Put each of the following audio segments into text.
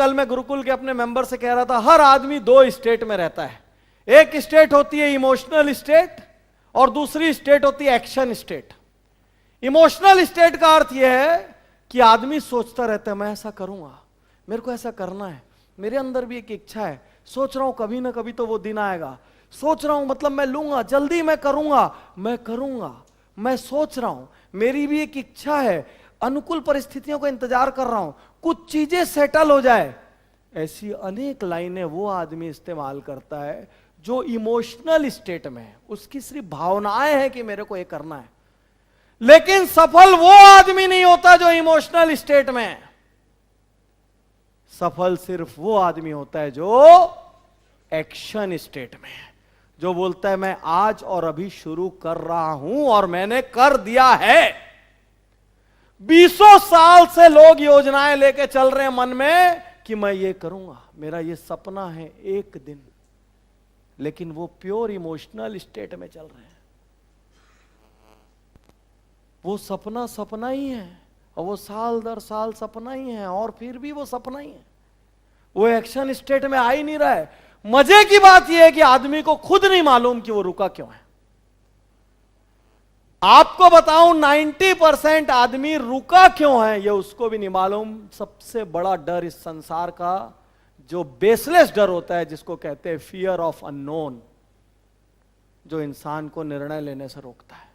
कल मैं गुरुकुल के अपने मेंबर से कह रहा था, हर आदमी दो स्टेट में रहता है। एक स्टेट होती है इमोशनल स्टेट और दूसरी स्टेट होती है एक्शन स्टेट। इमोशनल स्टेट का अर्थ यह है कि आदमी सोचता रहता है मैं ऐसा करूंगा, मेरे को ऐसा करना है, मेरे अंदर भी एक इच्छा है, सोच रहा हूं कभी ना कभी तो वो दिन आएगा, सोच रहा हूं मतलब मैं लूंगा, जल्दी मैं करूंगा, मैं सोच रहा हूं, मेरी भी एक इच्छा है, अनुकूल परिस्थितियों का इंतजार कर रहा हूं, कुछ चीजें सेटल हो जाए। ऐसी अनेक लाइनें वो आदमी इस्तेमाल करता है जो इमोशनल स्टेट में है, उसकी सिर्फ भावनाएं हैं कि मेरे को ये करना है। लेकिन सफल वो आदमी नहीं होता जो इमोशनल स्टेट में है। सफल सिर्फ वो आदमी होता है जो एक्शन स्टेट में है, जो बोलता है मैं आज और अभी शुरू कर रहा हूं और मैंने कर दिया है। 20 साल से लोग योजनाएं लेके चल रहे हैं मन में कि मैं ये करूंगा, मेरा ये सपना है एक दिन, लेकिन वो प्योर इमोशनल स्टेट में चल रहे हैं। वो सपना सपना ही है और वो साल दर साल सपना ही है और फिर भी वो सपना ही है, वो एक्शन स्टेट में आ ही नहीं रहा है। मजे की बात यह है कि आदमी को खुद नहीं मालूम कि वो रुका क्यों है। आपको बताऊं 90% आदमी रुका क्यों है ये उसको भी नहीं मालूम। सबसे बड़ा डर इस संसार का जो बेसलेस डर होता है, जिसको कहते हैं फियर ऑफ अननोन, जो इंसान को निर्णय लेने से रोकता है।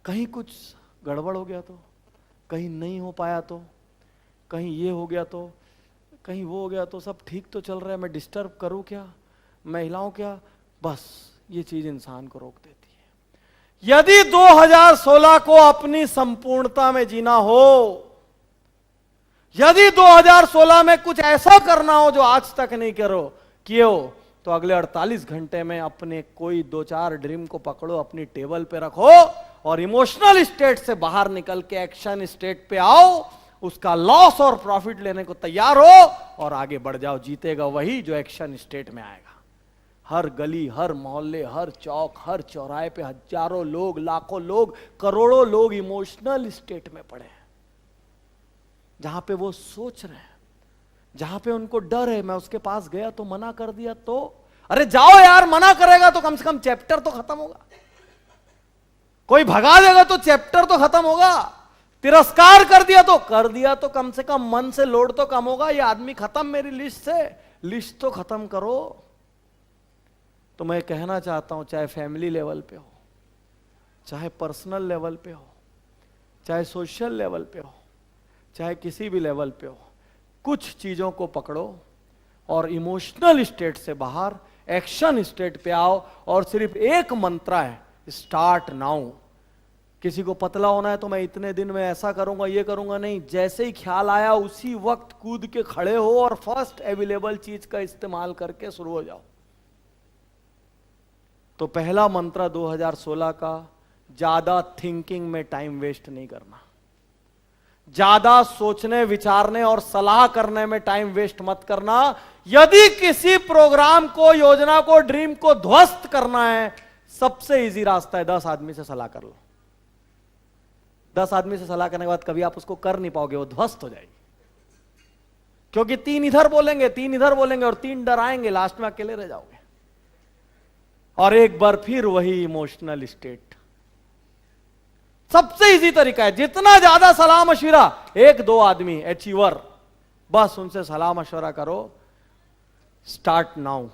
कहीं कुछ गड़बड़ हो गया तो, कहीं नहीं हो पाया तो, कहीं ये हो गया तो, कहीं वो हो गया तो, सब ठीक तो चल रहा है, मैं डिस्टर्ब करूं क्या, मैं हिलाऊं क्या, बस ये चीज इंसान को रोक देती है। यदि 2016 को अपनी संपूर्णता में जीना हो, यदि 2016 में कुछ ऐसा करना हो जो आज तक नहीं किए हो, तो अगले 48 घंटे में अपने कोई 2-4 ड्रीम को पकड़ो, अपनी टेबल पे रखो और इमोशनल स्टेट से बाहर निकल के एक्शन स्टेट पे आओ, उसका लॉस और प्रॉफिट लेने को तैयार हो और आगे बढ़ जाओ। जीतेगा वही जो एक्शन स्टेट में आएगा। हर गली, हर मोहल्ले, हर चौक, हर चौराहे पे हजारों लोग, लाखों लोग, करोड़ों लोग इमोशनल स्टेट में पड़े हैं, जहां पे वो सोच रहे हैं, जहां पे उनको डर है मैं उसके पास गया तो मना कर दिया तो, अरे जाओ यार, मना करेगा तो कम से कम चैप्टर तो खत्म होगा, कोई भगा देगा तो चैप्टर तो खत्म होगा, तिरस्कार कर दिया तो कम से कम मन से लोड तो कम होगा, ये आदमी खत्म मेरी लिस्ट से, लिस्ट तो खत्म करो। तो मैं कहना चाहता हूं, चाहे फैमिली लेवल पे हो, चाहे पर्सनल लेवल पे हो, चाहे सोशल लेवल पे हो, चाहे किसी भी लेवल पे हो, कुछ चीजों को पकड़ो और इमोशनल स्टेट से बाहर एक्शन स्टेट पे आओ। और सिर्फ एक मंत्र है, स्टार्ट नाउ। किसी को पतला होना है तो मैं इतने दिन में ऐसा करूंगा, ये करूंगा, नहीं, जैसे ही ख्याल आया उसी वक्त कूद के खड़े हो और फर्स्ट अवेलेबल चीज का इस्तेमाल करके शुरू हो जाओ। तो पहला मंत्र 2016 का, ज्यादा थिंकिंग में टाइम वेस्ट नहीं करना, ज्यादा सोचने विचारने और सलाह करने में टाइम वेस्ट मत करना। यदि किसी प्रोग्राम को, योजना को, ड्रीम को ध्वस्त करना है, सबसे इजी रास्ता है 10 आदमी से सलाह कर लो। 10 आदमी से सलाह करने के बाद कभी आप उसको कर नहीं पाओगे, वो ध्वस्त हो जाएगी, क्योंकि 3 इधर बोलेंगे, 3 इधर बोलेंगे और 3 डराएंगे, लास्ट में अकेले रह जाओगे। और एक बार फिर वही इमोशनल स्टेट। सबसे इजी तरीका है, जितना ज्यादा सलाह मशविरा, 1-2 आदमी अचीवर, बस उनसे सलाह मशवरा करो। Start now.